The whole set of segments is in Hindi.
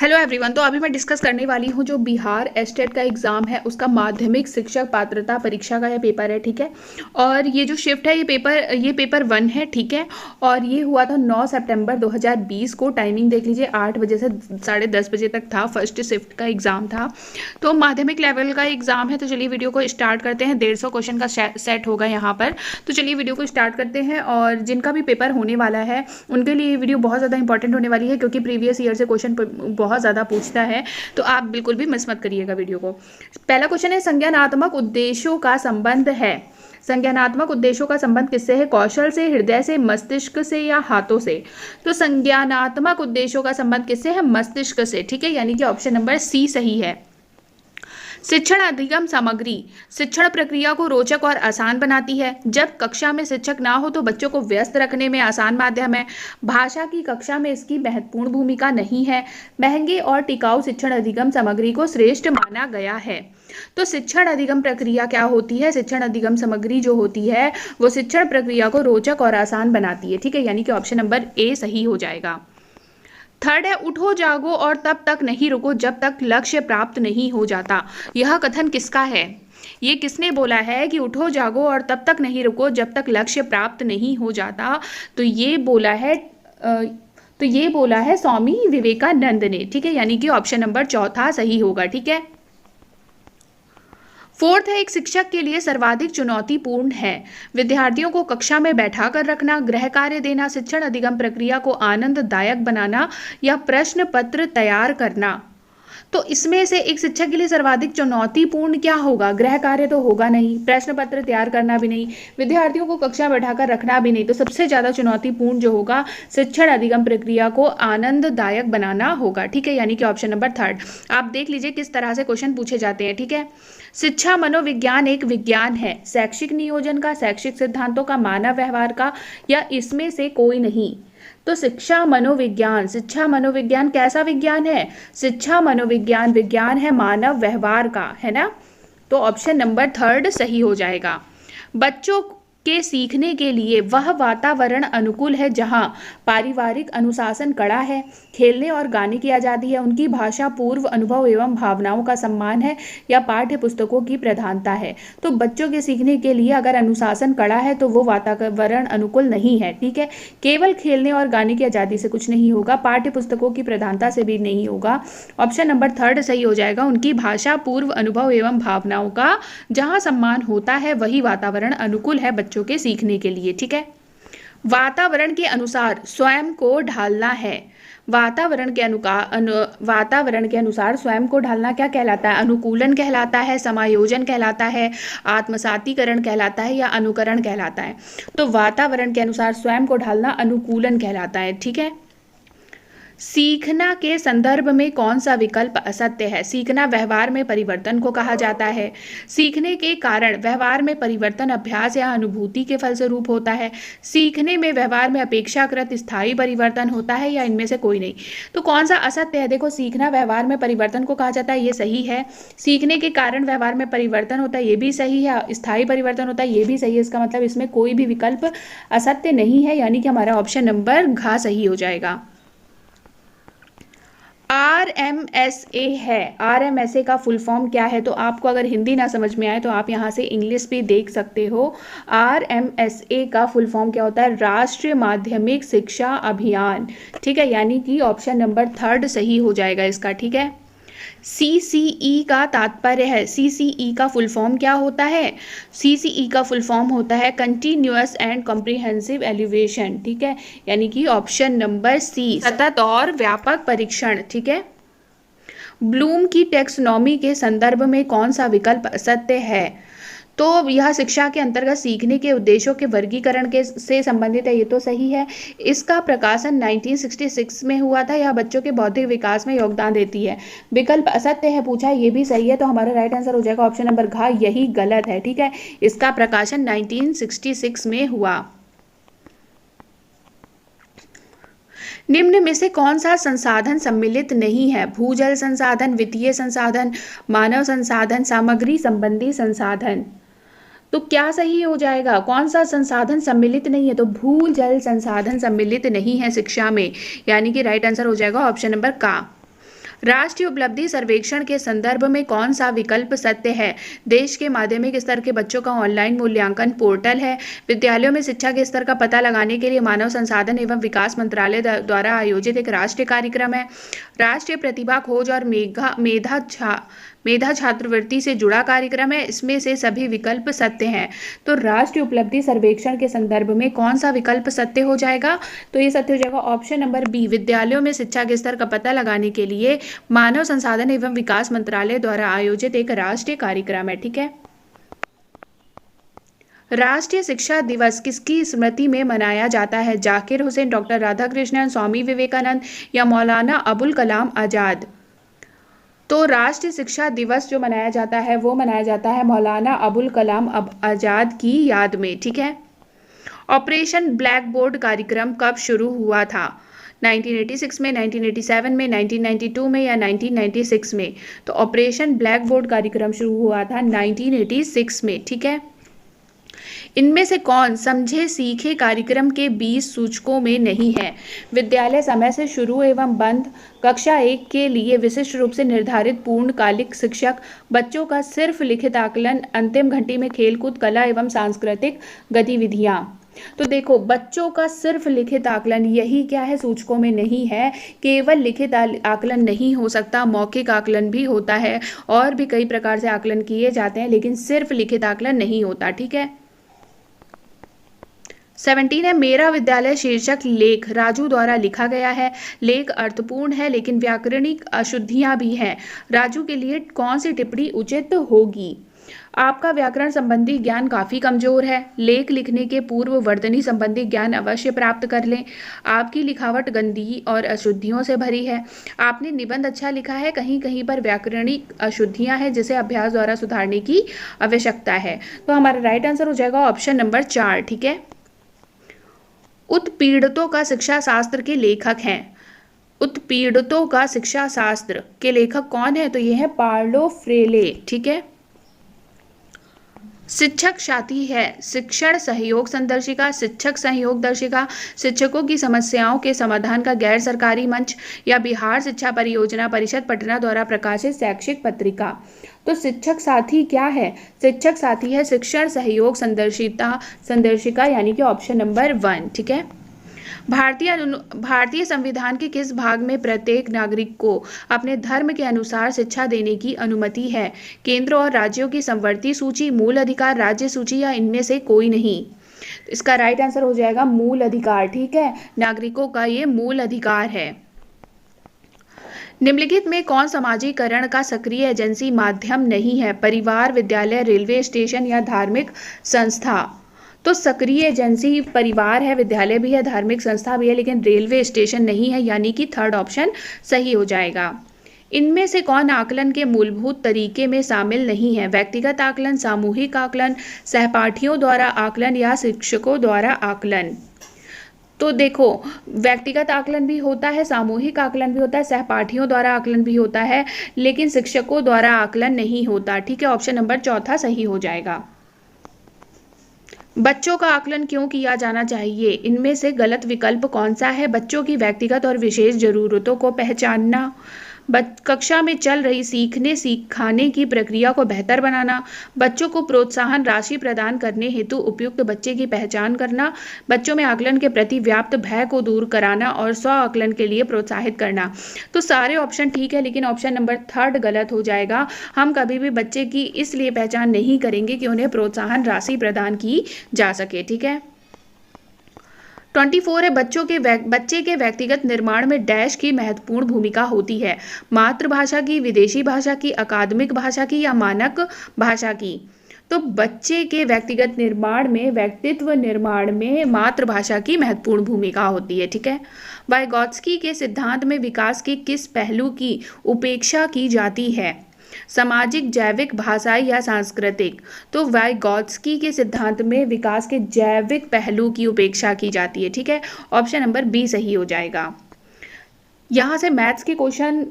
Hello everyone. तो अभी मैं डिस्कस करने वाली हूँ जो बिहार एस्टेट का एग्ज़ाम है उसका माध्यमिक शिक्षक पात्रता परीक्षा का यह पेपर है, ठीक है। और ये जो शिफ्ट है ये पेपर 1 है, ठीक है। और ये हुआ था 9 सितंबर 2020 को। टाइमिंग देख लीजिए, 8 बजे से 10:30 बजे तक था। फर्स्ट शिफ्ट का एग्ज़ाम था, तो माध्यमिक लेवल का एग्ज़ाम है। तो चलिए वीडियो को स्टार्ट करते हैं। 150 क्वेश्चन का सेट होगा यहाँ पर। तो चलिए वीडियो को स्टार्ट करते हैं। और जिनका भी पेपर होने वाला है उनके लिए ये वीडियो बहुत ज़्यादा इंपॉर्टेंट होने वाली है, क्योंकि प्रीवियस ईयर से क्वेश्चन बहुत ज़्यादा पूछता है। तो आप बिल्कुल भी मिस मत करिएगा वीडियो को। पहला क्वेश्चन है, संज्ञानात्मक उद्देश्यों का संबंध है। संज्ञानात्मक उद्देश्यों का संबंध किससे है? कौशल से, हृदय से, मस्तिष्क से या हाथों से? तो संज्ञानात्मक उद्देश्यों का संबंध किससे है? मस्तिष्क से, ठीक है। यानी कि ऑप्शन नंबर सी सही है। शिक्षण अधिगम सामग्री शिक्षण प्रक्रिया को रोचक और आसान बनाती है। जब कक्षा में शिक्षक ना हो तो बच्चों को व्यस्त रखने में आसान माध्यम है। भाषा की कक्षा में इसकी महत्वपूर्ण भूमिका नहीं है। महंगे और टिकाऊ शिक्षण अधिगम सामग्री को श्रेष्ठ माना गया है। तो शिक्षण अधिगम प्रक्रिया क्या होती है? शिक्षण अधिगम सामग्री जो होती है वो शिक्षण प्रक्रिया को रोचक और आसान बनाती है, ठीक है। यानी कि ऑप्शन नंबर ए सही हो जाएगा। थर्ड है, उठो जागो और तब तक नहीं रुको जब तक लक्ष्य प्राप्त नहीं हो जाता। यह कथन किसका है? ये किसने बोला है कि उठो जागो और तब तक नहीं रुको जब तक लक्ष्य प्राप्त नहीं हो जाता? तो ये बोला है स्वामी विवेकानंद ने, ठीक है। यानी कि ऑप्शन नंबर चौथा सही होगा, ठीक है। फोर्थ है, एक शिक्षक के लिए सर्वाधिक चुनौतीपूर्ण है। विद्यार्थियों को कक्षा में बैठा कर रखना, गृह कार्य देना, शिक्षण अधिगम प्रक्रिया को आनंददायक बनाना या प्रश्न पत्र तैयार करना। तो इसमें से एक शिक्षक के लिए सर्वाधिक चुनौतीपूर्ण क्या होगा? गृह कार्य तो होगा नहीं, प्रश्न पत्र तैयार करना भी नहीं, विद्यार्थियों को कक्षा बैठाकर रखना भी नहीं। तो सबसे ज्यादा चुनौतीपूर्ण जो होगा शिक्षण अधिगम प्रक्रिया को आनंददायक बनाना होगा, ठीक है। यानी कि ऑप्शन नंबर थर्ड। आप देख लीजिए किस तरह से क्वेश्चन पूछे जाते हैं, ठीक है। शिक्षा मनोविज्ञान एक विज्ञान है। शैक्षिक नियोजन का, शैक्षिक सिद्धांतों का, मानव व्यवहार का या इसमें से कोई नहीं? तो शिक्षा मनोविज्ञान कैसा विज्ञान है? शिक्षा मनोविज्ञान विज्ञान है मानव व्यवहार का, है ना। तो ऑप्शन नंबर थर्ड सही हो जाएगा। बच्चों के सीखने के लिए वह वातावरण अनुकूल है जहां पारिवारिक अनुशासन कड़ा है, खेलने और गाने की आज़ादी है, उनकी भाषा पूर्व अनुभव एवं भावनाओं का सम्मान है या पाठ्य पुस्तकों की प्रधानता है। तो बच्चों के सीखने के लिए अगर अनुशासन कड़ा है तो वो वातावरण अनुकूल नहीं है, ठीक है। केवल खेलने और गाने की आज़ादी से कुछ नहीं होगा, पाठ्य पुस्तकों की प्रधानता से भी नहीं होगा। ऑप्शन नंबर थर्ड सही हो जाएगा। उनकी भाषा पूर्व अनुभव एवं भावनाओं का जहाँ सम्मान होता है वही वातावरण अनुकूल है बच्चों के सीखने के लिए, ठीक है। वातावरण के अनुसार स्वयं को ढालना है। वातावरण के अनुसार स्वयं को ढालना क्या कहलाता है? अनुकूलन कहलाता है, समायोजन कहलाता है, आत्मसातीकरण कहलाता है या अनुकरण कहलाता है? तो वातावरण के अनुसार स्वयं को ढालना अनुकूलन कहलाता है, ठीक है। सीखना के संदर्भ में कौन सा विकल्प असत्य है? सीखना व्यवहार में परिवर्तन को कहा जाता है। सीखने के कारण व्यवहार में परिवर्तन अभ्यास या अनुभूति के फलस्वरूप होता है। सीखने में व्यवहार में अपेक्षाकृत स्थायी परिवर्तन होता है या इनमें से कोई नहीं? तो कौन सा असत्य है? देखो, सीखना व्यवहार में परिवर्तन को कहा जाता है, ये सही है। सीखने के कारण व्यवहार में परिवर्तन होता है, ये भी सही है। स्थायी परिवर्तन होता है, ये भी सही है। इसका मतलब इसमें कोई भी विकल्प असत्य नहीं है, यानी कि हमारा ऑप्शन नंबर घ सही हो जाएगा। RMSA है। RMSA का फुल फॉर्म क्या है? तो आपको अगर हिंदी ना समझ में आए तो आप यहाँ से इंग्लिश भी देख सकते हो। RMSA का फुल फॉर्म क्या होता है? राष्ट्रीय माध्यमिक शिक्षा अभियान, ठीक है। यानी कि ऑप्शन नंबर थर्ड सही हो जाएगा इसका, ठीक है। CCE का तात्पर्य है, CCE का फुल फॉर्म क्या होता है? CCE का फुल फॉर्म होता है कंटिन्यूअस एंड कॉम्प्रिहेंसिव एलिवेशन, ठीक है। यानी कि ऑप्शन नंबर सी, सतत और व्यापक परीक्षण, ठीक है। ब्लूम की टेक्सोनॉमी के संदर्भ में कौन सा विकल्प असत्य है? तो यह शिक्षा के अंतर्गत सीखने के उद्देश्यों के वर्गीकरण के से संबंधित है, ये तो सही है। इसका प्रकाशन 1966 में हुआ था। यह बच्चों के बौद्धिक विकास में योगदान देती है। विकल्प असत्य है पूछा है, ये भी सही है। तो हमारा राइट आंसर हो जाएगा ऑप्शन नंबर घ, यही गलत है, ठीक है। इसका प्रकाशन 1966 में हुआ। निम्न में से कौन सा संसाधन सम्मिलित नहीं है? भूजल संसाधन, वित्तीय संसाधन, मानव संसाधन, सामग्री संबंधी संसाधन। तो क्या सही हो जाएगा? कौन सा संसाधन सम्मिलित नहीं है? तो भूजल संसाधन सम्मिलित नहीं है शिक्षा में, यानी कि राइट आंसर हो जाएगा ऑप्शन नंबर का। राष्ट्रीय उपलब्धि सर्वेक्षण के संदर्भ में कौन सा विकल्प सत्य है? देश के माध्यमिक स्तर के बच्चों का ऑनलाइन मूल्यांकन पोर्टल है। विद्यालयों में शिक्षा के स्तर का पता लगाने के लिए मानव संसाधन एवं विकास मंत्रालय द्वारा आयोजित एक राष्ट्रीय कार्यक्रम है। राष्ट्रीय प्रतिभा खोज और मेधा छात्रवृत्ति से जुड़ा कार्यक्रम है। इसमें से सभी विकल्प सत्य हैं। तो राष्ट्रीय उपलब्धि सर्वेक्षण के संदर्भ में कौन सा विकल्प सत्य हो जाएगा? तो ये सत्य हो जाएगा ऑप्शन नंबर बी, विद्यालयों में शिक्षा के स्तर का पता लगाने के लिए मानव संसाधन एवं विकास मंत्रालय द्वारा आयोजित एक राष्ट्रीय कार्यक्रम है। ठीक है। राष्ट्रीय शिक्षा दिवस किसकी स्मृति में मनाया जाता है? जाकिर हुसैन, डॉक्टर राधाकृष्णन, स्वामी विवेकानंद या मौलाना अबुल कलाम आजाद? तो राष्ट्रीय शिक्षा दिवस जो मनाया जाता है वो मनाया जाता है मौलाना अबुल कलाम आजाद की याद में। ठीक है। ऑपरेशन ब्लैक बोर्ड कार्यक्रम कब शुरू हुआ था? 1986 में, 1987 में, 1992 में या 1996 में? तो ऑपरेशन ब्लैक बोर्ड कार्यक्रम शुरू हुआ था 1986 में। ठीक है। इनमें से कौन समझे सीखे कार्यक्रम के 20 सूचकों में नहीं है? विद्यालय समय से शुरू एवं बंद, कक्षा 1 के लिए विशिष्ट रूप से निर्धारित पूर्णकालिक शिक्षक, बच्चों का सिर्फ लिखित आकलन, अंतिम घंटी में खेलकूद, कला एवं सांस्कृतिक गतिविधियां। तो देखो, बच्चों का सिर्फ लिखित आकलन, यही क्या है? सूचकों में नहीं है। केवल लिखित आकलन नहीं हो सकता, मौखिक आकलन भी होता है और भी कई प्रकार से आकलन किए जाते हैं, लेकिन सिर्फ लिखित आकलन नहीं होता। ठीक है। 17 है, मेरा विद्यालय शीर्षक लेख राजू द्वारा लिखा गया है। लेख अर्थपूर्ण है लेकिन व्याकरणिक अशुद्धियां भी हैं। राजू के लिए कौन सी टिप्पणी उचित होगी? आपका व्याकरण संबंधी ज्ञान काफ़ी कमजोर है। लेख लिखने के पूर्व वर्तनी संबंधी ज्ञान अवश्य प्राप्त कर लें। आपकी लिखावट गंदगी और अशुद्धियों से भरी है। आपने निबंध अच्छा लिखा है, कहीं कहीं पर व्याकरणिक अशुद्धियां हैं जिसे अभ्यास द्वारा सुधारने की आवश्यकता है। तो हमारा राइट आंसर हो जाएगा ऑप्शन नंबर 4। ठीक है। उत्पीड़ितों का शिक्षा शास्त्र के लेखक हैं। उत्पीड़ितों का शिक्षा शास्त्र के लेखक कौन है? तो ये है पार्लो फ्रेले। ठीक है। शिक्षक साथी है शिक्षण सहयोग संदर्शिका, शिक्षक सहयोग दर्शिका, शिक्षकों की समस्याओं के समाधान का गैर सरकारी मंच या बिहार शिक्षा परियोजना परिषद पटना द्वारा प्रकाशित शैक्षिक पत्रिका। तो शिक्षक साथी क्या है? शिक्षक साथी है शिक्षण सहयोग संदर्शिका, यानी कि ऑप्शन नंबर 1। ठीक है। भारतीय संविधान के किस भाग में प्रत्येक नागरिक को अपने धर्म के अनुसार शिक्षा देने की अनुमति है? केंद्र और राज्यों की समवर्ती सूची, मूल अधिकार, राज्य सूची या इनमें से कोई नहीं? इसका राइट आंसर हो जाएगा मूल अधिकार। ठीक है। नागरिकों का ये मूल अधिकार है। निम्नलिखित में कौन सामाजिकरण का सक्रिय एजेंसी माध्यम नहीं है? परिवार, विद्यालय, रेलवे स्टेशन या धार्मिक संस्था? तो सक्रिय एजेंसी परिवार है, विद्यालय भी है, धार्मिक संस्था भी है, लेकिन रेलवे स्टेशन नहीं है, यानी कि थर्ड ऑप्शन सही हो जाएगा। इनमें से कौन आकलन के मूलभूत तरीके में शामिल नहीं है? व्यक्तिगत आकलन, सामूहिक आकलन, सहपाठियों द्वारा आकलन या शिक्षकों द्वारा आकलन? तो देखो, व्यक्तिगत आकलन भी होता है, सामूहिक आकलन भी होता है, सहपाठियों द्वारा आकलन भी होता है, लेकिन शिक्षकों द्वारा आकलन नहीं होता। ठीक है। ऑप्शन नंबर 4 सही हो जाएगा। बच्चों का आकलन क्यों किया जाना चाहिए? इनमें से गलत विकल्प कौन सा है? बच्चों की व्यक्तिगत और विशेष जरूरतों को पहचानना, कक्षा में चल रही सीखने सिखाने की प्रक्रिया को बेहतर बनाना, बच्चों को प्रोत्साहन राशि प्रदान करने हेतु उपयुक्त बच्चे की पहचान करना, बच्चों में आकलन के प्रति व्याप्त भय को दूर कराना और स्व आकलन के लिए प्रोत्साहित करना। तो सारे ऑप्शन ठीक है, लेकिन ऑप्शन नंबर 3 गलत हो जाएगा। हम कभी भी बच्चे की इसलिए पहचान नहीं करेंगे कि उन्हें प्रोत्साहन राशि प्रदान की जा सके। ठीक है। 24 है, बच्चे के व्यक्तिगत निर्माण में डैश की महत्वपूर्ण भूमिका होती है? मातृभाषा की, विदेशी भाषा की, अकादमिक भाषा की या मानक भाषा की? तो बच्चे के व्यक्तिगत निर्माण में, व्यक्तित्व निर्माण में मातृभाषा की महत्वपूर्ण भूमिका होती है। ठीक है। वाइगॉत्स्की के सिद्धांत में विकास के किस पहलू की उपेक्षा की जाती है? सामाजिक, जैविक, भाषाई या सांस्कृतिक? तो वाइगॉत्स्की के सिद्धांत में विकास के जैविक पहलू की उपेक्षा की जाती है। ठीक है। ऑप्शन नंबर बी सही हो जाएगा। यहाँ से मैथ्स के क्वेश्चन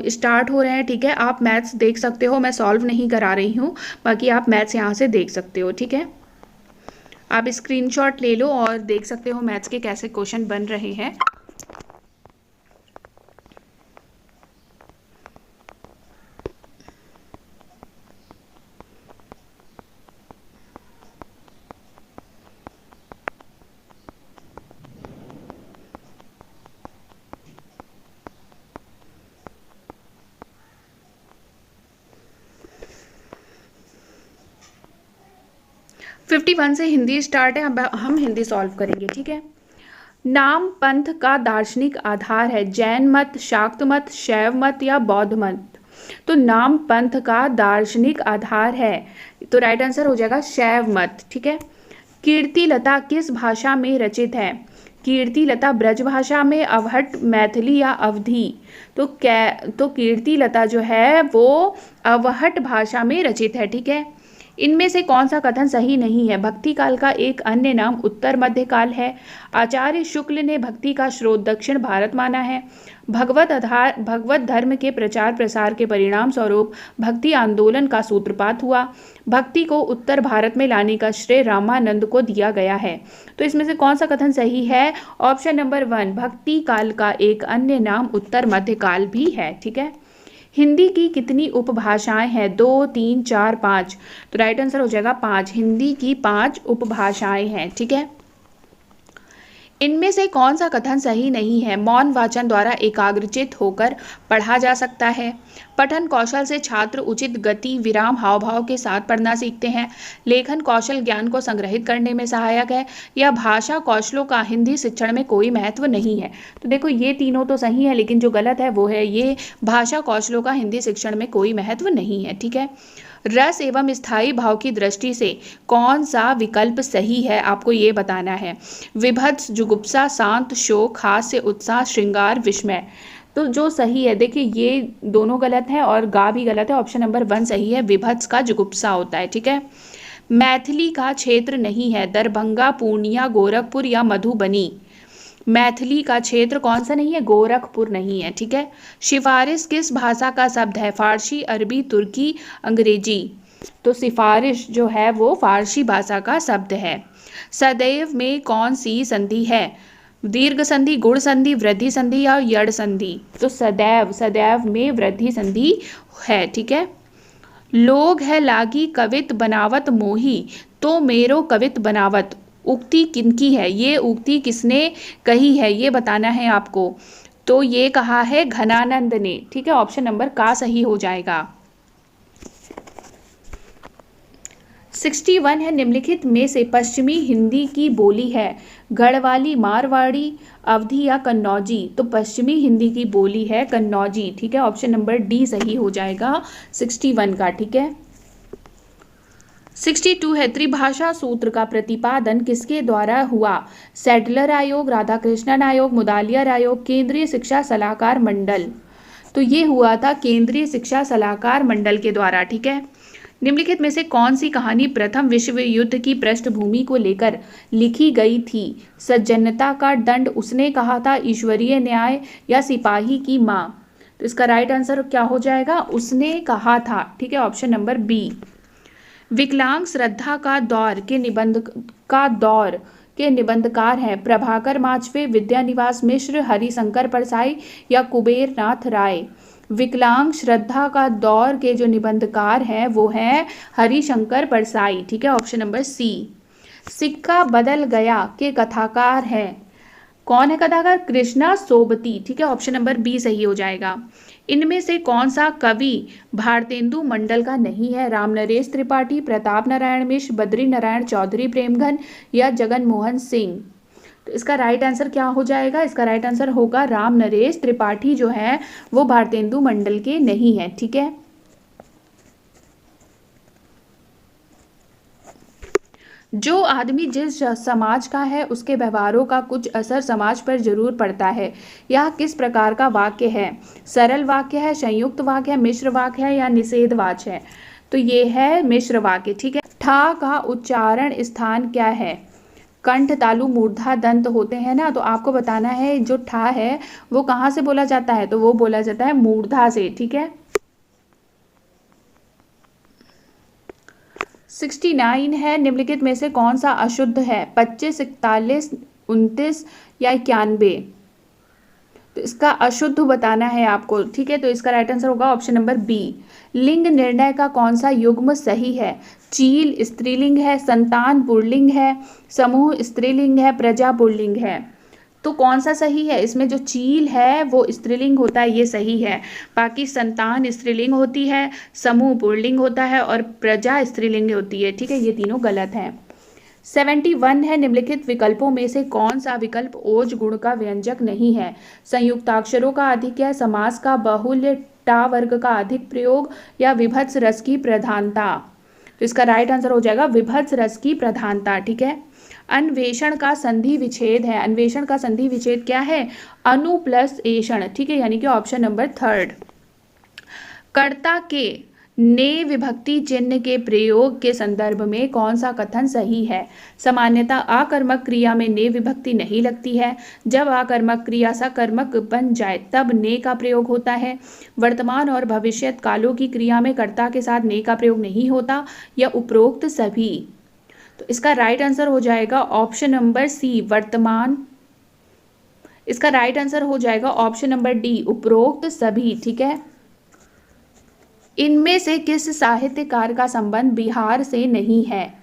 स्टार्ट हो रहे हैं। ठीक है। आप मैथ्स देख सकते हो, मैं सॉल्व नहीं करा रही हूँ, बाकी आप मैथ्स यहाँ से देख सकते हो। ठीक है। आप स्क्रीनशॉट ले लो और देख सकते हो मैथ्स के कैसे क्वेश्चन बन रहे हैं। 51 से हिंदी स्टार्ट है। अब हम हिंदी सॉल्व करेंगे, ठीक है। नाम पंथ का दार्शनिक आधार है, जैन मत, शाक्त मत, शैव मत या बौद्ध मत। तो नाम पंथ का दार्शनिक आधार है, तो राइट आंसर हो जाएगा शैव मत, ठीक है। कीर्ति लता किस भाषा में रचित है? कीर्ति लता ब्रज भाषा में, अवहट, मैथिली या अवधी। तो कीर्ति लता जो है वो अवहट भाषा में रचित है, ठीक है। इनमें से कौन सा कथन सही नहीं है? भक्ति काल का एक अन्य नाम उत्तर मध्य काल है। आचार्य शुक्ल ने भक्ति का स्रोत दक्षिण भारत माना है। भगवत धर्म के प्रचार प्रसार के परिणाम स्वरूप भक्ति आंदोलन का सूत्रपात हुआ। भक्ति को उत्तर भारत में लाने का श्रेय रामानंद को दिया गया है। तो इसमें से कौन सा कथन सही है? ऑप्शन नंबर 1, भक्ति काल का एक अन्य नाम उत्तर मध्य काल भी है, ठीक है। हिंदी की कितनी उपभाषाएं हैं? 2, 3, 4, 5। तो राइट आंसर हो जाएगा 5। हिंदी की 5 उपभाषाएं हैं, ठीक है। इनमें से कौन सा कथन सही नहीं है? मौन वाचन द्वारा एकाग्रचित होकर पढ़ा जा सकता है। पठन कौशल से छात्र उचित गति, विराम, हाव भाव के साथ पढ़ना सीखते हैं। लेखन कौशल ज्ञान को संग्रहित करने में सहायक है। या भाषा कौशलों का हिंदी शिक्षण में कोई महत्व नहीं है। तो देखो ये तीनों तो सही है, लेकिन जो गलत है वो है ये, भाषा कौशलों का हिंदी शिक्षण में कोई महत्व नहीं है, ठीक है। रस एवं स्थायी भाव की दृष्टि से कौन सा विकल्प सही है, आपको ये बताना है। विभत्स, जुगुप्सा, शांत, शोक, हास्य, उत्साह, श्रृंगार, विस्मय। तो जो सही है, देखिए ये दोनों गलत है और गा भी गलत है। ऑप्शन नंबर 1 सही है, विभत्स का जुगुप्सा होता है, ठीक है। मैथिली का क्षेत्र नहीं है, दरभंगा, पूर्णिया, गोरखपुर या मधुबनी। मैथिली का क्षेत्र कौन सा नहीं है? गोरखपुर नहीं है, ठीक है। सिफारिश किस भाषा का शब्द है? फारसी, अरबी, तुर्की, अंग्रेजी। तो सिफारिश जो है वो फारसी भाषा का शब्द है। सदैव में कौन सी संधि है? दीर्घ संधि, गुण संधि, वृद्धि संधि या यड़ संधि। तो सदैव में वृद्धि संधि है, ठीक है। लोग है लागी कवित बनावत मोही, तो मेरो कवित बनावत। उक्ति किनकी है? ये उक्ति किसने कही है ये बताना है आपको। तो ये कहा है घनानंद ने, ठीक है। ऑप्शन नंबर का सही हो जाएगा। 61 है, निम्नलिखित में से पश्चिमी हिंदी की बोली है गढ़वाली, मारवाड़ी, अवधी या कन्नौजी। तो पश्चिमी हिंदी की बोली है कन्नौजी, ठीक है। ऑप्शन नंबर डी सही हो जाएगा 61 का, ठीक है। 62 है, त्रिभाषा सूत्र का प्रतिपादन किसके द्वारा हुआ? सैडलर आयोग, राधाकृष्णन आयोग, मुदालियर आयोग, केंद्रीय शिक्षा सलाहकार मंडल। तो ये हुआ था केंद्रीय शिक्षा सलाहकार मंडल के द्वारा, ठीक है। निम्नलिखित में से कौन सी कहानी प्रथम विश्व युद्ध की पृष्ठभूमि को लेकर लिखी गई थी? सज्जनता का दंड, उसने कहा था, ईश्वरीय न्याय या सिपाही की मां। तो इसका राइट आंसर क्या हो जाएगा? उसने कहा था, ठीक है। Option number B. विकलांग श्रद्धा का दौर के निबंधकार हैं प्रभाकर माचवे, विद्यानिवास मिश्र, हरिशंकर परसाई या कुबेर नाथ राय। विकलांग श्रद्धा का दौर के जो निबंधकार हैं वो हैं हरिशंकर परसाई, ठीक है। Option number C. सिक्का बदल गया के कथाकार हैं, कौन है कथाकार? कृष्णा सोबती, ठीक है। ऑप्शन नंबर बी सही हो जाएगा। इनमें से कौन सा कवि भारतेंदु मंडल का नहीं है? राम नरेश त्रिपाठी, प्रताप नारायण मिश्र, बद्री नारायण चौधरी, प्रेमघन या जगन मोहन सिंह। तो इसका राइट आंसर क्या हो जाएगा? इसका राइट आंसर होगा राम नरेश त्रिपाठी जो है वो भारतेंदु मंडल के नहीं है, ठीक है। जो आदमी जिस समाज का है उसके व्यवहारों का कुछ असर समाज पर जरूर पड़ता है। यह किस प्रकार का वाक्य है? सरल वाक्य है, संयुक्त वाक्य है, मिश्र वाक्य है या निषेध वाच्य है? तो ये है मिश्र वाक्य, ठीक है। ठा का उच्चारण स्थान क्या है? कंठ, तालु, मूर्धा, दंत होते हैं ना, तो आपको बताना है जो ठा है वो कहाँ से बोला जाता है? तो वो बोला जाता है मूर्धा से, ठीक है। 69 है, निम्नलिखित में से कौन सा अशुद्ध है? 25, 41, 29 या 91। तो इसका अशुद्ध बताना है आपको, ठीक है। तो इसका राइट आंसर होगा ऑप्शन नंबर बी। लिंग निर्णय का कौन सा युग्म सही है? चील स्त्रीलिंग है, संतान पुल्लिंग है, समूह स्त्रीलिंग है, प्रजा पुल्लिंग है। तो कौन सा सही है? इसमें जो चील है वो स्त्रीलिंग होता है, ये सही है। बाकी संतान स्त्रीलिंग होती है, समूह पुल्लिंग होता है और प्रजा स्त्रीलिंग होती है, ठीक है। ये तीनों गलत हैं। 71 है, निम्नलिखित विकल्पों में से कौन सा विकल्प ओज गुण का व्यंजक नहीं है? संयुक्ताक्षरों का अधिक है, समास का बाहुल्य, टा वर्ग का अधिक प्रयोग या विभत्स रस की प्रधानता? तो इसका राइट आंसर हो जाएगा विभत्स रस की प्रधानता। ठीक है। अन्वेषण का संधि विच्छेद है, अन्वेषण का संधि विच्छेद क्या है? अनु प्लस एषण। ठीक है, यानी कि ऑप्शन नंबर 3। कर्ता के ने विभक्ति चिन्ह के प्रयोग के संदर्भ में कौन सा कथन सही है? सामान्यतः आकर्मक क्रिया में ने विभक्ति नहीं लगती है। जब आकर्मक क्रिया सकर्मक बन जाए तब ने का प्रयोग होता है। वर्तमान और भविष्यत कालों की क्रिया में कर्ता के साथ ने का प्रयोग नहीं होता, या उपरोक्त सभी? तो इसका राइट आंसर हो जाएगा ऑप्शन नंबर सी, वर्तमान। इसका राइट आंसर हो जाएगा ऑप्शन नंबर डी, उपरोक्त सभी। ठीक है। इनमें से किस साहित्यकार का संबंध बिहार से नहीं है?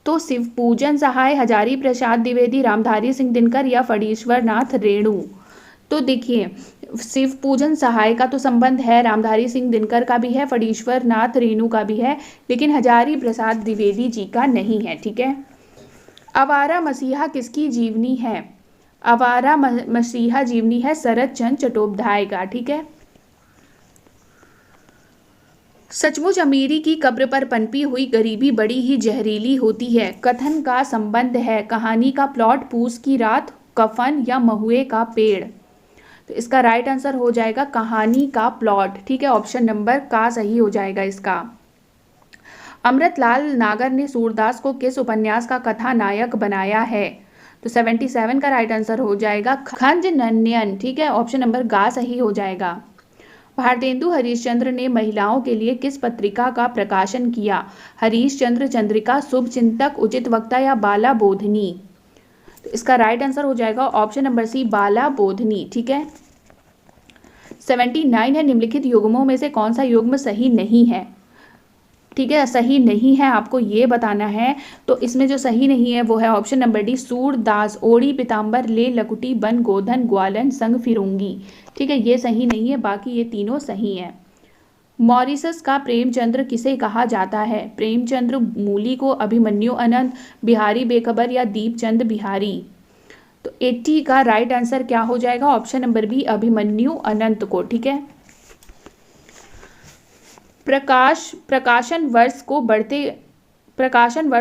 तो शिवपूजन सहाय, हजारी प्रसाद द्विवेदी, रामधारी सिंह दिनकर या फणीश्वर नाथ रेणु? तो देखिए, शिवपूजन सहाय का तो संबंध है, रामधारी सिंह दिनकर का भी है, फणीश्वर नाथ रेणु का भी है, लेकिन हजारी प्रसाद द्विवेदी जी का नहीं है। ठीक है। आवारा मसीहा किसकी जीवनी है? आवारा मसीहा जीवनी है शरद चंद्र चट्टोपाध्याय का। ठीक है। सचमुच अमीरी की कब्र पर पनपी हुई गरीबी बड़ी ही जहरीली होती है, कथन का संबंध है कहानी का प्लॉट पूस की रात, कफन या महुए का पेड़? तो इसका राइट आंसर हो जाएगा कहानी का प्लॉट। ठीक है, ऑप्शन नंबर का सही हो जाएगा इसका। अमृतलाल नागर ने सूरदास को किस उपन्यास का कथानायक बनाया है? तो 77 का राइट आंसर हो जाएगा खंज नन्यन। ठीक है, ऑप्शन नंबर गा सही हो जाएगा। भारतेंदु हरिश्चंद्र ने महिलाओं के लिए किस पत्रिका का प्रकाशन किया? हरिश्चंद्र चंद्रिका, शुभचिंतक, उचित वक्ता या बाला बोधनी? तो इसका राइट आंसर हो जाएगा ऑप्शन नंबर सी, बाला बोधनी। ठीक है। 79 है, निम्नलिखित युग्मों में से कौन सा युग्म सही नहीं है? ठीक है, सही नहीं है आपको ये बताना है। तो इसमें जो सही नहीं है वो है ऑप्शन नंबर डी, सूरदास, ओढ़ी पीताम्बर, ले लकुटी, बन गोधन, ग्वालन, संग फिरूंगी। ठीक है, ये सही नहीं है, बाकी ये तीनों सही हैं। मॉरिशस का प्रेमचंद्र किसे कहा जाता है? प्रेमचंद्र मूली को, अभिमन्यु अनंत, बिहारी बेखबर या दीपचंद बिहारी? तो 80 का राइट आंसर क्या हो जाएगा? ऑप्शन नंबर बी, अभिमन्यु अनंत को। ठीक है। प्रकाशन वर्ष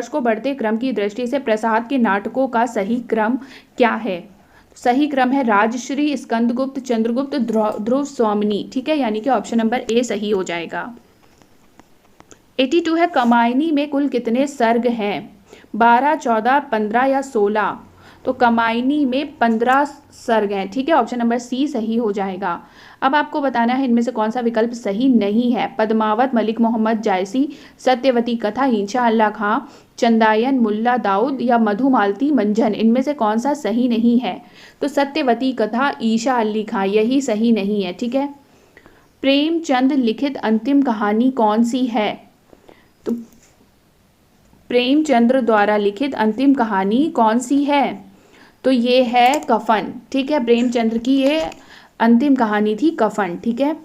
को बढ़ते क्रम की दृष्टि से प्रसाद के नाटकों का सही क्रम क्या है? सही क्रम है राजश्री, स्कंदगुप्त, चंद्रगुप्त, ध्रुव स्वामिनी। ठीक है, यानी कि ऑप्शन नंबर ए सही हो जाएगा। 82 है, कमायनी में कुल कितने सर्ग हैं? 12, 14, 15 या 16? तो कमायनी में 15 सर्ग हैं। ठीक है, ऑप्शन नंबर सी सही हो जाएगा। अब आपको बताना है इनमें से कौन सा विकल्प सही नहीं है। पद्मावत, मलिक मोहम्मद जायसी, सत्यवती कथा, ईशा अल्लाह खां, चंदायन, मुल्ला दाऊद या मधुमालती मंजन? इनमें से कौन सा सही नहीं है? तो सत्यवती कथा, ईशा अली खां, यही सही नहीं है। ठीक है। प्रेमचंद लिखित अंतिम कहानी कौन सी है? तो प्रेमचंद्र द्वारा लिखित अंतिम कहानी कौन सी है? तो ये है कफन। ठीक है, प्रेमचंद्र की ये अंतिम कहानी थी कफन। ठीक है।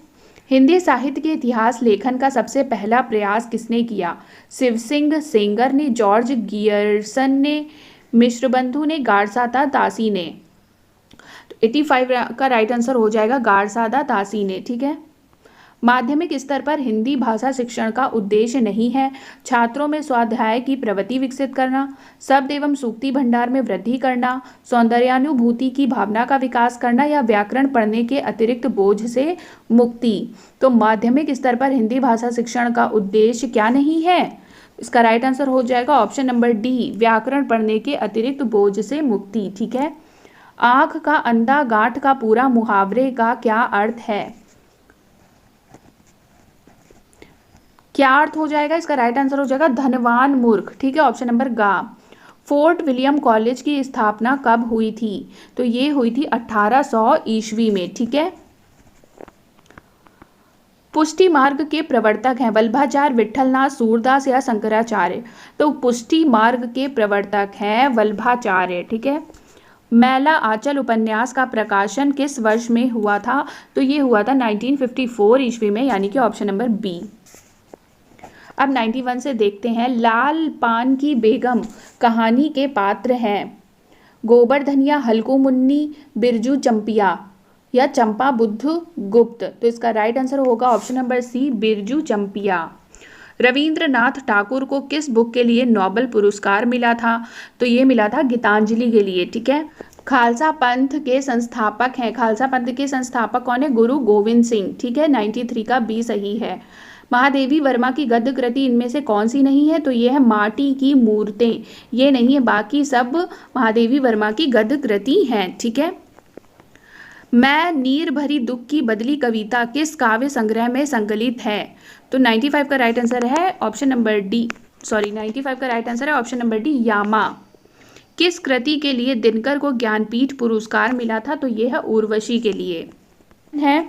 हिंदी साहित्य के इतिहास लेखन का सबसे पहला प्रयास किसने किया? शिव सिंह सेंगर ने, जॉर्ज गियर्सन ने, मिश्रबंधु ने, गारसादा तासी ने? तो 85 का राइट आंसर हो जाएगा गारसादा तासी ने। ठीक है। माध्यमिक स्तर पर हिंदी भाषा शिक्षण का उद्देश्य नहीं है छात्रों में स्वाध्याय की प्रवृत्ति विकसित करना, शब्द एवं सूक्ति भंडार में वृद्धि करना, सौंदर्यानुभूति की भावना का विकास करना या व्याकरण पढ़ने के अतिरिक्त बोझ से मुक्ति? तो माध्यमिक स्तर पर हिंदी भाषा शिक्षण का उद्देश्य क्या नहीं है? इसका राइट आंसर हो जाएगा ऑप्शन नंबर डी, व्याकरण पढ़ने के अतिरिक्त बोझ से मुक्ति। ठीक है। आंख का अंधा गांठ का पूरा मुहावरे का क्या अर्थ है? क्या अर्थ हो जाएगा? इसका राइट आंसर हो जाएगा धनवान मूर्ख। ठीक है, ऑप्शन नंबर गा। फोर्ट विलियम कॉलेज की स्थापना कब हुई थी? तो ये हुई थी 1800 ईस्वी में। ठीक है। पुष्टि मार्ग के प्रवर्तक हैं वल्लभाचार्य, विट्ठलनाथ, सूरदास या शंकराचार्य? तो पुष्टि मार्ग के प्रवर्तक हैं वल्लभाचार्य। ठीक है। मैला आंचल उपन्यास का प्रकाशन किस वर्ष में हुआ था? तो ये हुआ था 1954 ईस्वी में, यानी कि ऑप्शन नंबर बी। अब 91 से देखते हैं, लाल पान की बेगम कहानी के पात्र हैं गोवर्धनिया, हल्कू मुन्नी, बिरजू चंपिया या चंपा बुद्ध गुप्त। तो इसका राइट आंसर होगा option number C, Birju Champia. Rabindranath Tagore को किस बुक के लिए नोबेल पुरस्कार मिला था? तो ये मिला था गीतांजलि के लिए, ठीक है। खालसा पंथ के संस्थापक हैं, खालसा पंथ के संस्थापक कौन है? गुरु गोविंद सिंह, ठीक है। 93 का बी सही है। महादेवी वर्मा की गद्य कृति इनमें से कौन सी नहीं है? तो ये है माटी की मूर्तें, ये नहीं है, बाकी सब महादेवी वर्मा की गद्य कृति हैं, ठीक है। मैं नीर भरी दुख की बदली कविता किस काव्य संग्रह में संकलित है? तो 95 का राइट आंसर है ऑप्शन नंबर डी, 95 का राइट आंसर है ऑप्शन नंबर डी, यामा। किस कृति के लिए दिनकर को ज्ञानपीठ पुरस्कार मिला था? तो यह है उर्वशी के लिए है।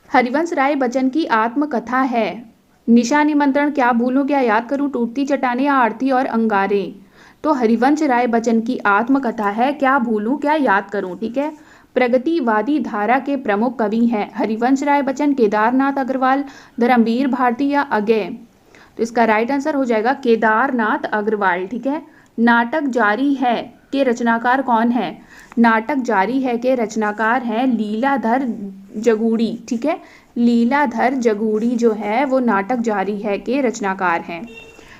हरिवंश राय बच्चन की आत्मकथा है निशा निमंत्रण, क्या भूलूं क्या याद करूं, टूटती चट्टानें या आरती और अंगारे। तो हरिवंश राय बच्चन की आत्मकथा है क्या भूलूं क्या याद करूं, ठीक है। प्रगतिवादी धारा के प्रमुख कवि हैं हरिवंश राय बच्चन, केदारनाथ अग्रवाल, धर्मवीर भारती या अगय। तो इसका राइट आंसर हो जाएगा केदारनाथ अग्रवाल, ठीक है। नाटक जारी है के रचनाकार कौन है? नाटक जारी है के रचनाकार हैं लीलाधर जगूड़ी, ठीक है। लीलाधर जगूड़ी जो है वो नाटक जारी है के रचनाकार हैं।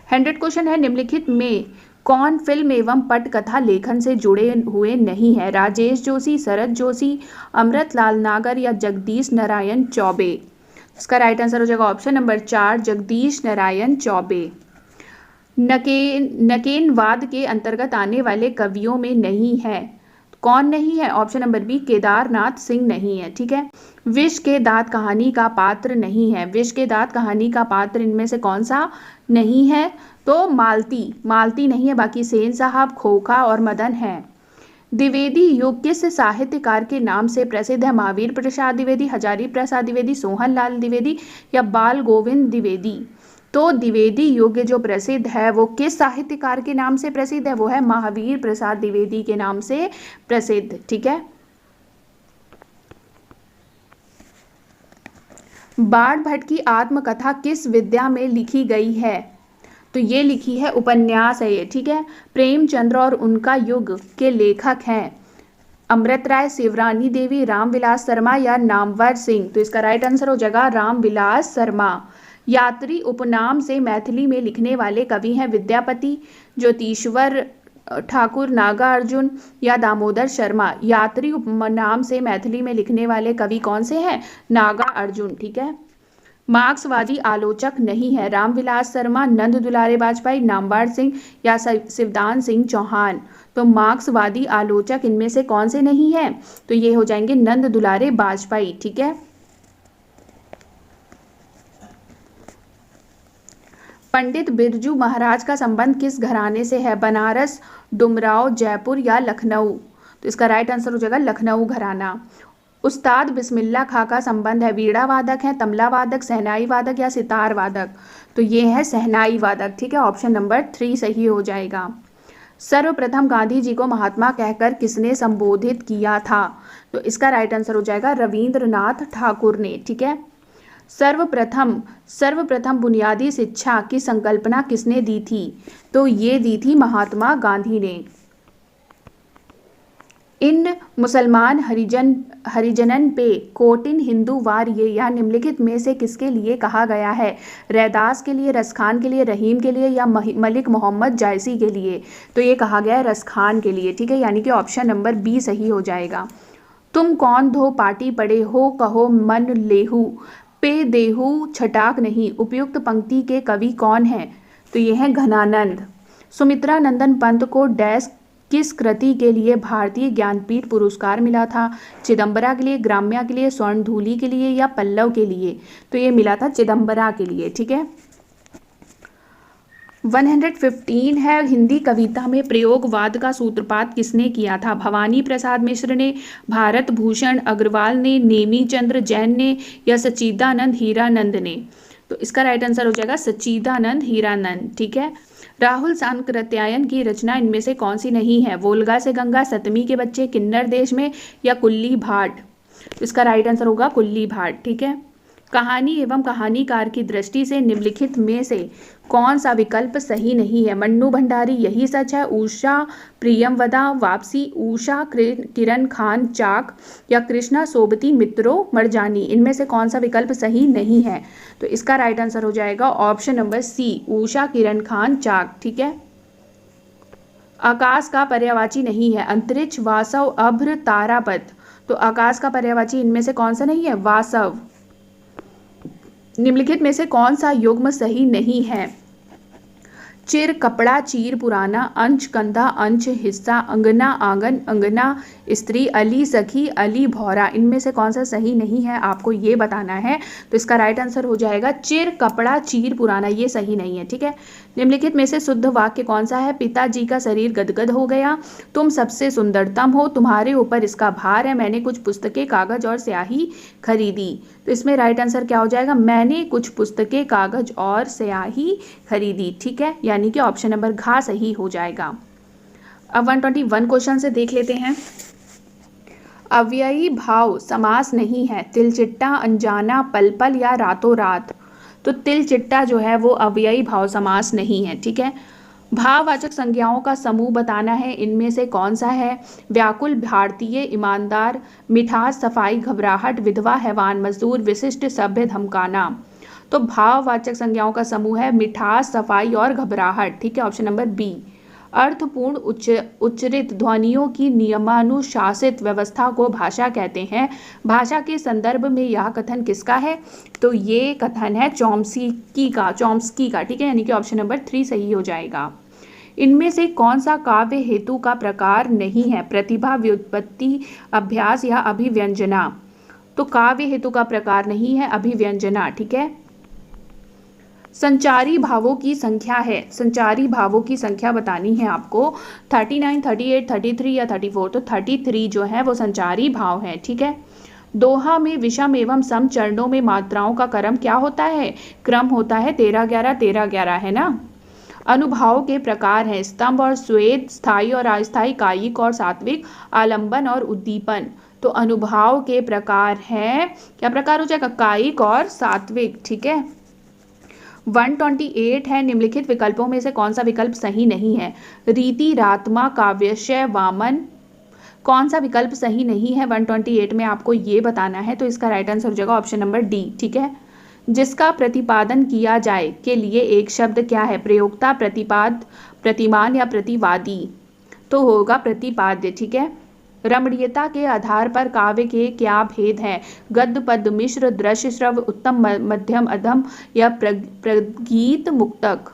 100 क्वेश्चन है, निम्नलिखित में कौन फिल्म एवं पटकथा लेखन से जुड़े हुए नहीं है? राजेश जोशी, शरद जोशी, अमृतलाल नागर या जगदीश नारायण चौबे। इसका राइट आंसर हो जाएगा ऑप्शन नंबर 4, जगदीश नारायण चौबे। नकेनवाद के अंतर्गत आने वाले कवियों में नहीं है, कौन नहीं है? Option number B, Kedarnath Singh नहीं है, ठीक है। विष के दांत कहानी का पात्र नहीं है, विष के दांत कहानी का पात्र इनमें से कौन सा नहीं है? तो मालती नहीं है, बाकी सेन साहब, खोखा और मदन है। द्विवेदी युग किस साहित्यकार के नाम से प्रसिद्ध है? महावीर प्रसाद द्विवेदी, हजारी प्रसाद द्विवेदी, सोहन लाल द्विवेदी या बाल गोविंद द्विवेदी। तो द्विवेदी युग जो प्रसिद्ध है वो किस साहित्यकार के नाम से प्रसिद्ध है? वो है महावीर प्रसाद द्विवेदी के नाम से प्रसिद्ध, ठीक है। बाण भट्ट की आत्मकथा किस विद्या में लिखी गई है? तो ये लिखी है, उपन्यास है ये, ठीक है। प्रेमचंद्र और उनका युग के लेखक हैं अमृत राय, शिवरानी देवी, रामविलास शर्मा या नामवर सिंह। तो इसका राइट आंसर हो जाएगा रामविलास शर्मा। यात्री उपनाम से मैथिली में लिखने वाले कवि हैं विद्यापति, ज्योतिश्वर ठाकुर, नागार्जुन या दामोदर शर्मा। यात्री उपनाम से मैथिली में लिखने वाले कवि कौन से हैं? नागार्जुन, ठीक है। मार्क्सवादी आलोचक नहीं है रामविलास शर्मा, नंद दुलारे वाजपेयी, नामवर सिंह या शिवदान सिंह चौहान। तो मार्क्सवादी आलोचक इनमें से कौन से नहीं है? तो ये हो जाएंगे नंद दुलारे वाजपेयी, ठीक है। पंडित बिरजू महाराज का संबंध किस घराने से है? बनारस, डुमराव, जयपुर या लखनऊ। तो इसका राइट आंसर हो जाएगा लखनऊ घराना। उस्ताद बिस्मिल्लाह खां का संबंध है वीणा वादक है, तबला वादक, सहनाई वादक या सितार वादक। तो ये है सहनाई वादक, ठीक है। ऑप्शन नंबर 3 सही हो जाएगा। सर्वप्रथम गांधी जी को महात्मा कहकर किसने संबोधित किया था? तो इसका राइट आंसर हो जाएगा रविंद्रनाथ ठाकुर ने, ठीक है। सर्वप्रथम बुनियादी शिक्षा की संकल्पना किसने दी थी? तो ये दी थी महात्मा गांधी ने। इन मुसलमान हरिजनन पे कोटिन हिंदू वार्य या निम्नलिखित में से किसके लिए कहा गया है? रैदास के लिए, रसखान के लिए, रहीम के लिए या मलिक मोहम्मद जायसी के लिए। तो ये कहा गया है रसखान के लिए, ठीक है, यानी कि ऑप्शन नंबर बी सही हो जाएगा। तुम कौन धो पाटी पड़े हो, कहो मन लेहू, पे देहू छटाक नहीं। उपयुक्त पंक्ति के कवि कौन हैं? तो ये हैं घनानंद। सुमित्रा नंदन पंत को डैश किस कृति के लिए भारतीय ज्ञानपीठ पुरस्कार मिला था? चिदम्बरा के लिए, ग्राम्या के लिए, स्वर्णधूलि के लिए या पल्लव के लिए। तो ये मिला था चिदम्बरा के लिए, ठीक है। 115 है, हिंदी कविता में प्रयोगवाद का सूत्रपात किसने किया था? भवानी प्रसाद मिश्र ने, भारत भूषण अग्रवाल ने, नेमीचंद्र जैन ने या सच्चिदानंद हीरानंद ने। तो इसका राइट आंसर हो जाएगा सच्चिदानंद हीरानंद, ठीक है। राहुल सांकृत्यायन की रचना इनमें से कौन सी नहीं है? वोल्गा से गंगा, सतमी के बच्चे, किन्नर देश में या कुल्ली भाट। तो इसका राइट आंसर होगा कुल्ली भाट, ठीक है। कहानी एवं कहानीकार की दृष्टि से निम्नलिखित में से कौन सा विकल्प सही नहीं है? मन्नू भंडारी, यही सच है, उषा प्रियमवदा, वापसी, उषा किरण खान चाक, या कृष्णा सोबती मित्रों मरजानी। इनमें से कौन सा विकल्प सही नहीं है? तो इसका राइट आंसर हो जाएगा ऑप्शन नंबर सी, उषा किरण खान चाक। ठीक है। आकाश का पर्यायवाची नहीं है, अंतरिक्ष, वासव, अभ्र, तारापथ। तो आकाश का पर्यायवाची इनमें से कौन सा नहीं है? वासव। निम्नलिखित में से कौन सा युग्म सही नहीं है? चिर, कपड़ा, चीर, पुराना, अंश, कंधा, अंश, हिस्सा, अंगना, आंगन, अंगना, स्त्री, अली, सखी, अली, भौरा। इनमें से कौन सा सही नहीं है आपको ये बताना है। तो इसका राइट आंसर हो जाएगा चिर, कपड़ा, चीर, पुराना। ये सही नहीं है। ठीक है। निम्नलिखित में से शुद्ध वाक्य कौन सा है? पिताजी का शरीर गदगद हो गया, तुम सबसे सुंदरतम हो, तुम्हारे ऊपर इसका भार है, मैंने कुछ पुस्तकें, कागज और स्याही खरीदी। तो इसमें राइट आंसर क्या हो जाएगा? मैंने कुछ पुस्तकें, कागज और स्याही खरीदी। ठीक है। यानी कि ऑप्शन नंबर घ सही हो जाएगा। अब 121 क्वेश्चन से देख लेते हैं। अव्ययी भाव समास नहीं है, तिलचिट्टा, अनजाना, पल पल या रातों रात। तो तिलचिट्टा जो है वो अव्ययी भाव समास नहीं है। ठीक है। भाववाचक संज्ञाओं का समूह बताना है, इनमें से कौन सा है? व्याकुल, भारतीय, ईमानदार, मिठास, सफाई, घबराहट, विधवा, हैवान, मजदूर, विशिष्ट, सभ्य, धमकाना। तो भाववाचक संज्ञाओं का समूह है मिठास, सफाई और घबराहट। ठीक है। Option number B. अर्थपूर्ण उच्चरित ध्वनियों की नियमानुशासित व्यवस्था को भाषा कहते हैं। भाषा के संदर्भ में यह कथन किसका है? तो ये कथन है चॉम्स्की का। ठीक है। यानी कि ऑप्शन नंबर 3 सही हो जाएगा। इनमें से कौन सा काव्य हेतु का प्रकार नहीं है? प्रतिभा, व्युत्पत्ति, अभ्यास या अभिव्यंजना। तो काव्य हेतु का प्रकार नहीं है, अभिव्यंजना। ठीक है। संचारी भावों की संख्या है, संचारी भावों की संख्या बतानी है आपको, 39, 38, 33 या 34। तो 33 जो है वो संचारी भाव है। ठीक है। दोहा में विषम एवं सम चरणों में मात्राओं का क्रम क्या होता है? क्रम होता है 13-11, 13-11 है ना। अनुभाव के प्रकार हैं स्तंभ और स्वेद, स्थायी और अस्थायी, कायिक और सात्विक, आलंबन और उद्दीपन। तो अनुभाव के प्रकार है, क्या प्रकार हो जाएगा? कायिक और सात्विक। ठीक है। 128 है, निम्नलिखित विकल्पों में से कौन सा विकल्प सही नहीं है? रीति, रात्मा, काव्यशय, वामन। कौन सा विकल्प सही नहीं है 128 में आपको ये बताना है। तो इसका राइट आंसर हो जाएगा ऑप्शन नंबर डी। ठीक है। जिसका प्रतिपादन किया जाए के लिए एक शब्द क्या है? प्रयोक्ता, प्रतिपाद, प्रतिमान या प्रतिवादी। तो होगा प्रतिपाद्य। ठीक है। रमणीयता के आधार पर काव्य के क्या भेद हैं? गद्य, पद्य, मिश्र, दृश्य, श्रव्य, उत्तम, मध्यम, अधम या प्रगीत, मुक्तक।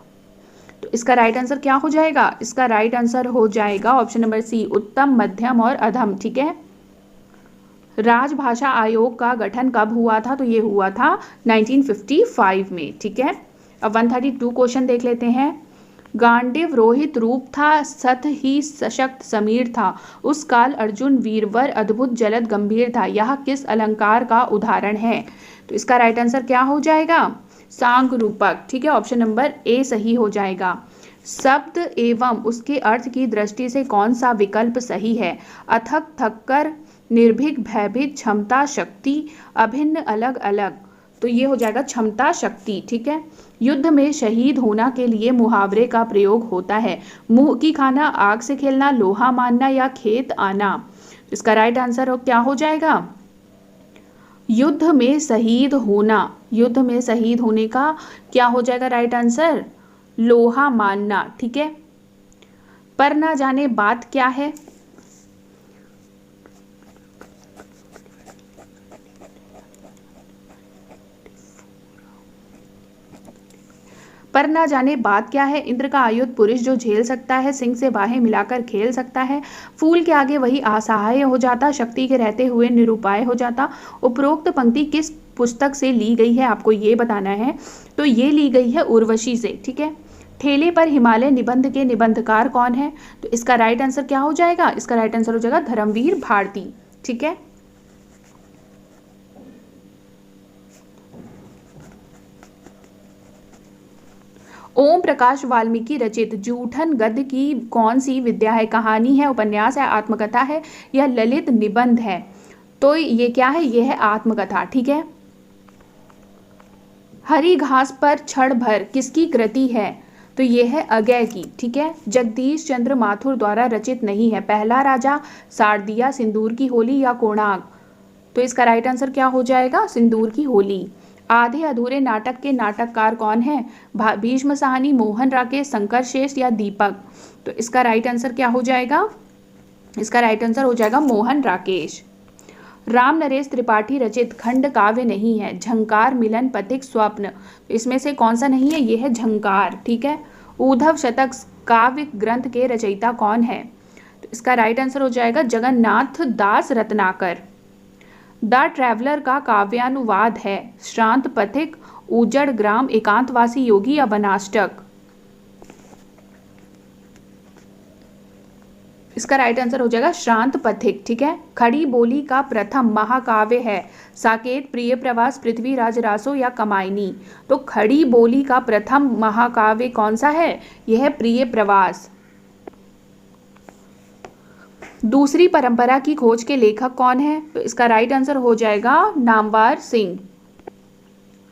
तो इसका राइट आंसर क्या हो जाएगा? इसका राइट आंसर हो जाएगा ऑप्शन नंबर सी, उत्तम, मध्यम और अधम। ठीक है। राजभाषा आयोग का गठन कब हुआ था? तो ये हुआ था 1955 में। ठीक है। अब 132 क्वेश्चन देख लेते हैं। गांडीव रोहित रूप था, सत ही सशक्त समीर था, उस काल अर्जुन वीरवर, अद्भुत जलद गंभीर था। यह किस अलंकार का उदाहरण है? तो इसका राइट आंसर क्या हो जाएगा? सांग रूपक। ठीक है। ऑप्शन नंबर ए सही हो जाएगा। शब्द एवं उसके अर्थ की दृष्टि से कौन सा विकल्प सही है? अथक, थक्कर, निर्भीक, भयभीत, क्षमता, शक्ति, अभिन्न, अलग अलग। तो ये हो जाएगा क्षमता, शक्ति। ठीक है। युद्ध में शहीद होना के लिए मुहावरे का प्रयोग होता है। मुंह की खाना, आग से खेलना, लोहा मानना या खेत आना। इसका राइट आंसर क्या हो जाएगा? युद्ध में शहीद होना। युद्ध में शहीद होने का क्या हो जाएगा राइट आंसर? लोहा मानना। ठीक है। पर ना जाने बात क्या है? पर ना जाने बात क्या है? इंद्र का आयुध पुरुष जो झेल सकता है, सिंह से बाहें मिलाकर खेल सकता है, फूल के आगे वही असहाय हो जाता, शक्ति के रहते हुए निरुपाय हो जाता। उपरोक्त पंक्ति किस पुस्तक से ली गई है आपको ये बताना है। तो ये ली गई है उर्वशी से। ठीक है। ठेले पर हिमालय निबंध के निबंधकार कौन है? तो इसका राइट आंसर क्या हो जाएगा? इसका राइट आंसर हो जाएगा धर्मवीर भारती। ठीक है। ओम प्रकाश वाल्मीकि रचित जूठन गद्य की कौन सी विद्या है? कहानी है, उपन्यास है, आत्मकथा है या ललित निबंध है? तो ये क्या है? ये है आत्मकथा। ठीक है। हरी घास पर क्षण भर किसकी कृति है? तो ये है अगय की। ठीक है, जगदीश चंद्र माथुर द्वारा रचित नहीं है। पहला राजा, शारदिया, सिंदूर की होली या कोणार्क? तो इसका राइट आंसर क्या हो जाएगा? सिंदूर की होली। आधे अधूरे नाटक के नाटककार कौन है? भीष्म साहनी, मोहन राकेश, शंकर शेष या दीपक? तो इसका राइट आंसर क्या हो जाएगा? इसका राइट आंसर हो जाएगा मोहन राकेश। राम नरेश त्रिपाठी रचित खंड काव्य नहीं है। झंकार, मिलन, पथिक, स्वप्न? तो इसमें से कौन सा नहीं है? ये है झंकार। ठीक है, उद्धव शतक काव्य ग्रंथ के रचयिता कौन है? तो इसका राइट आंसर हो जाएगा जगन्नाथ दास रत्नाकर। द ट्रैवलर का काव्यानुवाद है श्रांत पथिक, उजड़ ग्राम, एकांतवासी योगी या वनाष्टक? इसका राइट आंसर हो जाएगा श्रांत पथिक। ठीक है, खड़ी बोली का प्रथम महाकाव्य है साकेत, प्रिय प्रवास, पृथ्वीराज रासो या कमायनी? तो खड़ी बोली का प्रथम महाकाव्य कौन सा है? यह है प्रिय प्रवास। दूसरी परंपरा की खोज के लेखक कौन है? तो इसका राइट आंसर हो जाएगा नामवर सिंह।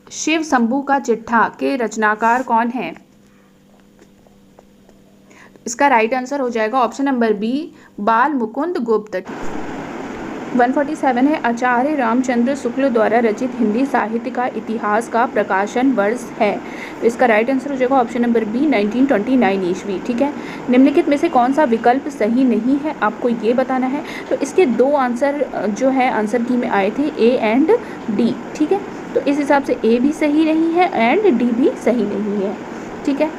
शिव शंभू का चिट्ठा के रचनाकार कौन है? इसका राइट आंसर हो जाएगा ऑप्शन नंबर बी, बाल मुकुंद गुप्त। 147 है, आचार्य रामचंद्र शुक्ल द्वारा रचित हिंदी साहित्य का इतिहास का प्रकाशन वर्ष है? तो इसका राइट आंसर हो जाएगा ऑप्शन नंबर बी, 1929 ईस्वी। ठीक है, निम्नलिखित में से कौन सा विकल्प सही नहीं है, आपको ये बताना है। तो इसके दो आंसर जो है आंसर की में आए थे, ए एंड डी। ठीक है, तो इस हिसाब से ए भी सही नहीं है एंड डी भी सही नहीं है। ठीक है,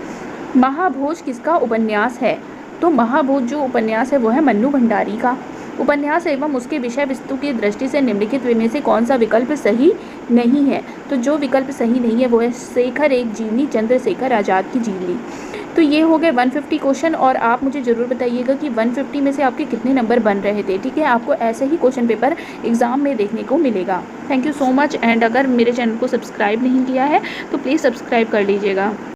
महाभोज किसका उपन्यास है? तो महाभोज जो उपन्यास है वो है मन्नू भंडारी का उपन्यास एवं उसके विषय वस्तु की दृष्टि से निम्नलिखित में से कौन सा विकल्प सही नहीं है? तो जो विकल्प सही नहीं है वो है शेखर एक जीवनी, चंद्रशेखर आज़ाद की जीवनी। तो ये हो गए 150 क्वेश्चन, और आप मुझे ज़रूर बताइएगा कि 150 में से आपके कितने नंबर बन रहे थे। ठीक है, आपको ऐसे ही क्वेश्चन पेपर एग्जाम में देखने को मिलेगा। Thank you so much, and अगर मेरे चैनल को सब्सक्राइब नहीं किया है तो प्लीज़ सब्सक्राइब कर लीजिएगा।